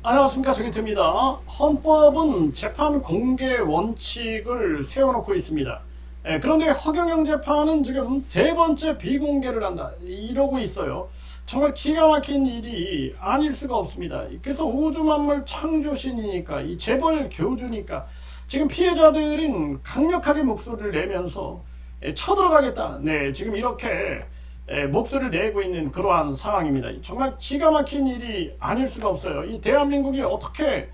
안녕하십니까, 정인태입니다. 헌법은 재판 공개 원칙을 세워놓고 있습니다. 그런데 허경영 재판은 지금 세 번째 비공개를 한다 이러고 있어요. 정말 기가 막힌 일이 아닐 수가 없습니다. 그래서 우주만물 창조신이니까, 이 재벌 교주니까 지금 피해자들은 강력하게 목소리를 내면서 쳐들어가겠다, 지금 이렇게 목소리를 내고 있는 그러한 상황입니다. 정말 기가 막힌 일이 아닐 수가 없어요. 이 대한민국이 어떻게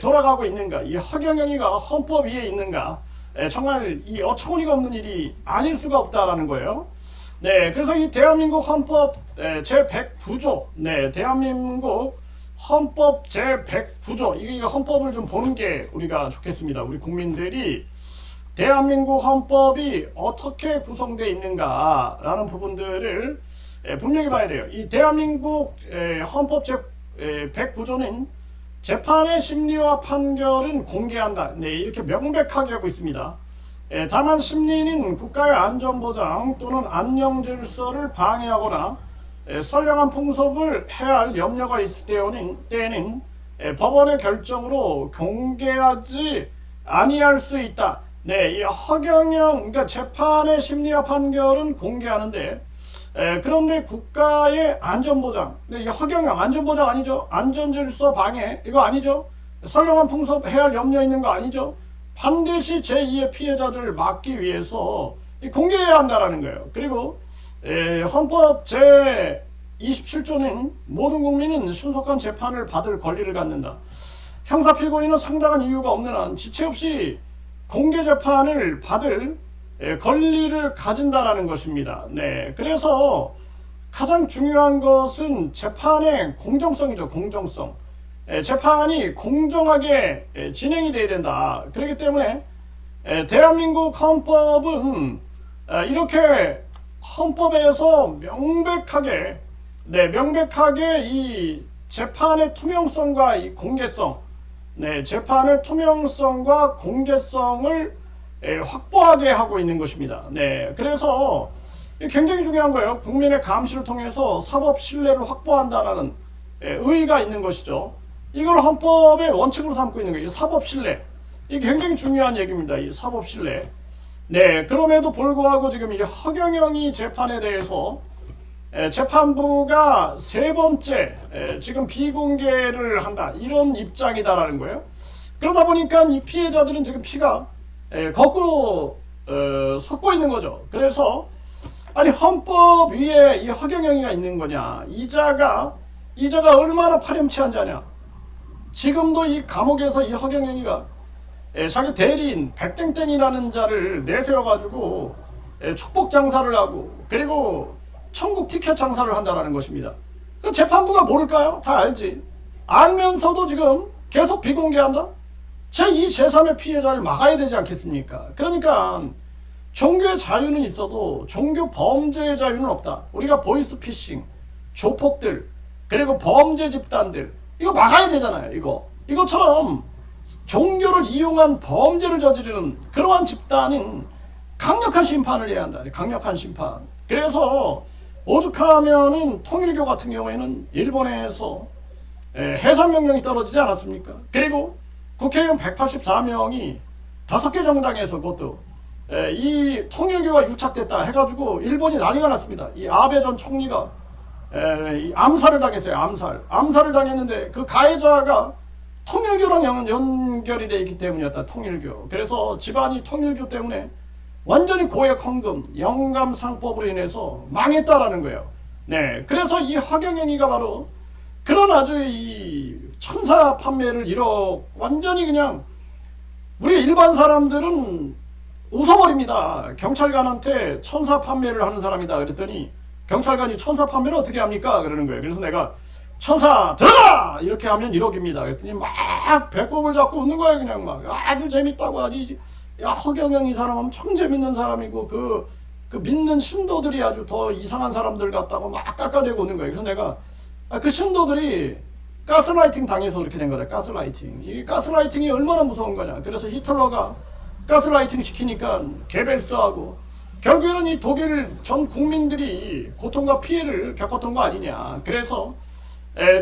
돌아가고 있는가, 이 허경영이가 헌법 위에 있는가, 정말 이 어처구니가 없는 일이 아닐 수가 없다라는 거예요. 그래서 이 대한민국 헌법 제109조, 대한민국 헌법 제109조, 이거 헌법을 좀 보는 게 우리가 좋겠습니다. 우리 국민들이 대한민국 헌법이 어떻게 구성되어 있는가 라는 부분들을 분명히 봐야 돼요. 이 대한민국 헌법 제109조는 재판의 심리와 판결은 공개한다, 이렇게 명백하게 하고 있습니다. 다만 심리는 국가의 안전보장 또는 안녕질서를 방해하거나 선량한 풍속을 해할 염려가 있을 때에는 법원의 결정으로 공개하지 아니할 수 있다. 이 허경영, 그러니까 재판의 심리와 판결은 공개하는데, 그런데 국가의 안전보장, 이 허경영 안전보장 아니죠? 안전질서 방해, 이거 아니죠? 선량한 풍속 해할 염려 있는 거 아니죠? 반드시 제2의 피해자들을 막기 위해서 공개해야 한다라는 거예요. 그리고 헌법 제27조는 모든 국민은 신속한 재판을 받을 권리를 갖는다. 형사 피고인은 상당한 이유가 없는 한 지체 없이 공개 재판을 받을 권리를 가진다라는 것입니다. 그래서 가장 중요한 것은 재판의 공정성이죠. 공정성. 재판이 공정하게 진행이 돼야 된다. 그렇기 때문에 대한민국 헌법은 이렇게 헌법에서 명백하게 이 재판의 투명성과 이 공개성, 재판의 투명성과 공개성을 확보하게 하고 있는 것입니다. 그래서 굉장히 중요한 거예요. 국민의 감시를 통해서 사법 신뢰를 확보한다는 의의가 있는 것이죠. 이걸 헌법의 원칙으로 삼고 있는 거예요. 사법 신뢰. 이게 굉장히 중요한 얘기입니다. 이 사법 신뢰. 그럼에도 불구하고 지금 이 허경영이 재판에 대해서 재판부가 세 번째 지금 비공개를 한다, 이런 입장이다라는 거예요. 그러다 보니까 이 피해자들은 지금 피가 거꾸로 솟고 있는 거죠. 그래서 아니, 헌법 위에 이 허경영이가 있는 거냐, 이자가 얼마나 파렴치한 자냐. 지금도 이 감옥에서 이 허경영이가 자기 대리인 백땡땡이라는 자를 내세워 가지고 축복 장사를 하고, 그리고 천국 티켓 장사를 한다는 것입니다. 그 재판부가 모를까요? 다 알지. 알면서도 지금 계속 비공개한다? 제2, 제3의 피해자를 막아야 되지 않겠습니까? 그러니까 종교의 자유는 있어도 종교 범죄의 자유는 없다. 우리가 보이스피싱, 조폭들, 그리고 범죄 집단들, 이거 막아야 되잖아요. 이것처럼 종교를 이용한 범죄를 저지르는 그러한 집단은 강력한 심판을 해야 한다. 강력한 심판. 그래서 오죽하면은 통일교 같은 경우에는 일본에서 해산명령이 떨어지지 않았습니까? 그리고 국회의원 184명이 5개 정당에서 그것도 이 통일교가 유착됐다 해가지고 일본이 난리가 났습니다. 이 아베 전 총리가 암살을 당했어요. 암살을 당했는데 그 가해자가 통일교랑 연결이 되어 있기 때문이었다. 통일교. 그래서 집안이 통일교 때문에 완전히 고액 헌금, 영감상법으로 인해서 망했다라는 거예요. 그래서 이 허경영이가 바로 그런 아주 이 천사 판매를 완전히 그냥 우리 일반 사람들은 웃어버립니다. 경찰관한테 천사 판매를 하는 사람이다 그랬더니 경찰관이 천사 판매를 어떻게 합니까? 그러는 거예요. 그래서 내가 천사 들어가라! 이렇게 하면 1억입니다. 그랬더니 막 배꼽을 잡고 웃는 거예요. 그냥 막 아주 재밌다고 하지. 야, 허경영 이 사람 엄청 재밌는 사람이고 그 믿는 신도들이 아주 더 이상한 사람들 같다고 막 깎아대고 오는 거예요. 그래서 내가 그 신도들이 가스라이팅 당해서 그렇게 된 거다. 가스라이팅. 이 가스라이팅이 얼마나 무서운 거냐. 그래서 히틀러가 가스라이팅 시키니까 게벨스하고 결국에는 이 독일 전 국민들이 고통과 피해를 겪었던 거 아니냐. 그래서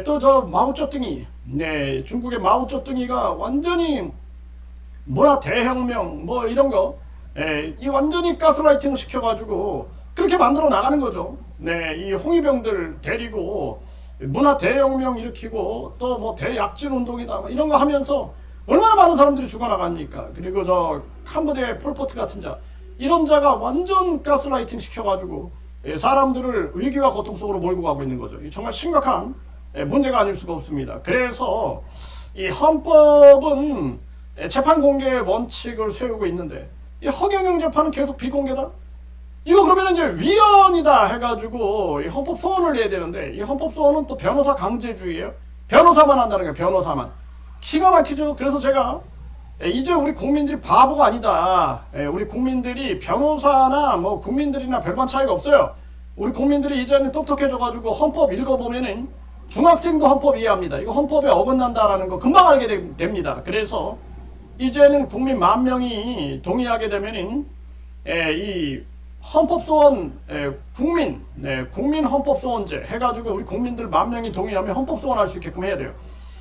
또 저 마오쩌둥이 네, 중국의 마오쩌둥이가 완전히 뭐야 대혁명 뭐 이런 거, 이 완전히 가스라이팅 시켜가지고 그렇게 만들어 나가는 거죠. 네, 이 홍위병들 데리고 문화 대혁명 일으키고 또 뭐 대약진 운동이다 뭐 이런 거 하면서 얼마나 많은 사람들이 죽어나갑니까. 그리고 저 캄보디아의 폴포트 같은 자, 이런 자가 완전 가스라이팅 시켜가지고 사람들을 위기와 고통 속으로 몰고 가고 있는 거죠. 정말 심각한 문제가 아닐 수가 없습니다. 그래서 이 헌법은 재판 공개의 원칙을 세우고 있는데 이 허경영 재판은 계속 비공개다? 이거 그러면 이제 위헌이다 해가지고 이 헌법 소원을 내야 되는데, 이 헌법 소원은 또 변호사 강제주의예요. 변호사만 한다는 거예요. 변호사만. 기가 막히죠. 그래서 제가 이제 우리 국민들이 바보가 아니다. 우리 국민들이 변호사나 뭐 국민들이나 별반 차이가 없어요. 우리 국민들이 이제는 똑똑해져가지고 헌법 읽어보면은 중학생도 헌법 이해합니다. 이거 헌법에 어긋난다라는 거 금방 알게 됩니다. 그래서 이제는 국민 10,000명이 동의하게 되면은 이 헌법소원 국민 헌법소원제 해가지고 우리 국민들 10,000명이 동의하면 헌법소원할 수 있게끔 해야 돼요.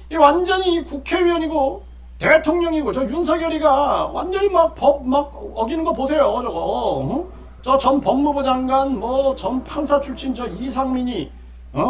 이 완전히 국회의원이고 대통령이고 저 윤석열이가 완전히 막 법 막 어기는 거 보세요. 저거 저 전 법무부 장관 뭐 전 판사 출신 저 이상민이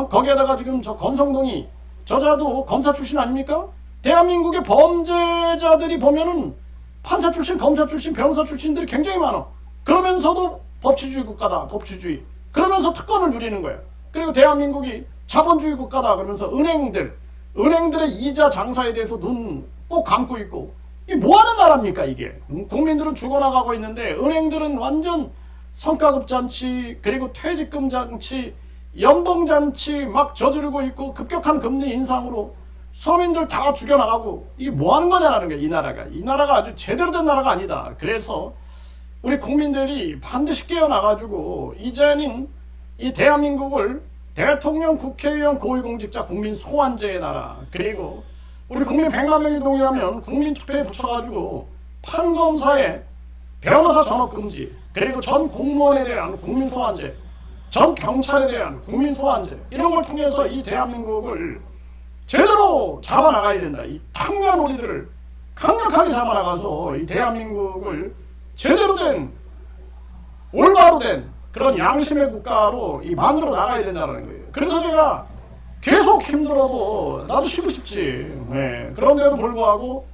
거기에다가 지금 저 권성동이 저자도 검사 출신 아닙니까? 대한민국의 범죄자들이 보면은 판사 출신, 검사 출신, 변호사 출신들이 굉장히 많아. 그러면서도 법치주의 국가다, 법치주의. 그러면서 특권을 누리는 거예요. 그리고 대한민국이 자본주의 국가다 그러면서 은행들의 이자 장사에 대해서 눈 꼭 감고 있고. 이게 뭐하는 나라입니까 이게. 국민들은 죽어나가고 있는데 은행들은 완전 성과급잔치, 그리고 퇴직금 잔치, 연봉잔치 막 저지르고 있고 급격한 금리 인상으로 서민들 다 죽여나가고. 이게 뭐하는 거냐라는 거예요. 이 나라가 아주 제대로 된 나라가 아니다. 그래서 우리 국민들이 반드시 깨어나가지고 이제는 이 대한민국을 대통령, 국회의원, 고위공직자, 국민 소환제의 나라, 그리고 우리 국민 100만 명이 동의하면 국민투표에 붙여가지고 판검사에 변호사 전업금지, 그리고 전 공무원에 대한 국민 소환제, 전 경찰에 대한 국민 소환제, 이런 걸 통해서 이 대한민국을 제대로 잡아나가야 된다. 이 탕자놀이들을 강력하게 잡아나가서 이 대한민국을 제대로 된 올바로 된 그런 양심의 국가로 만들어 나가야 된다는 거예요. 그래서 제가 계속 힘들어도 나도 쉬고 싶지. 네. 그런데도 불구하고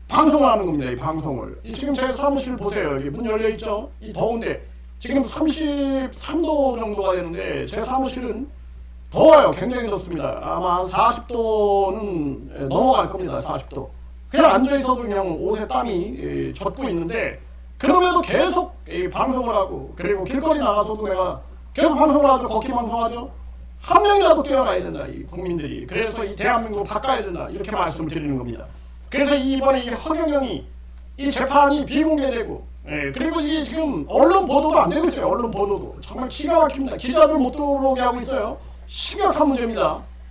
방송을 하는 겁니다. 이 방송을. 지금 제 사무실 보세요. 여기 문 열려 있죠. 이 더운데 지금 33도 정도가 되는데 제 사무실은 더워요. 굉장히 덥습니다. 아마 40도는 넘어갈 겁니다. 40도. 그냥 앉아있어도 그냥 옷에 땀이 젖고 있는데, 그럼에도 계속 방송을 하고, 그리고 길거리 나가서도 내가 계속 방송을 하죠. 걷기 방송하죠. 한 명이라도 깨어나야 된다, 이 국민들이. 그래서 이 대한민국을 바꿔야 된다, 이렇게 말씀을 드리는 겁니다. 그래서 이번에 이 허경영이 이 재판이 비공개되고, 그리고 이게 지금 언론 보도도 안 되고 있어요. 언론 보도도 정말 기가 막힙니다. 기자들 못 들어오게 하고 있어요. 심각한 문제입니다.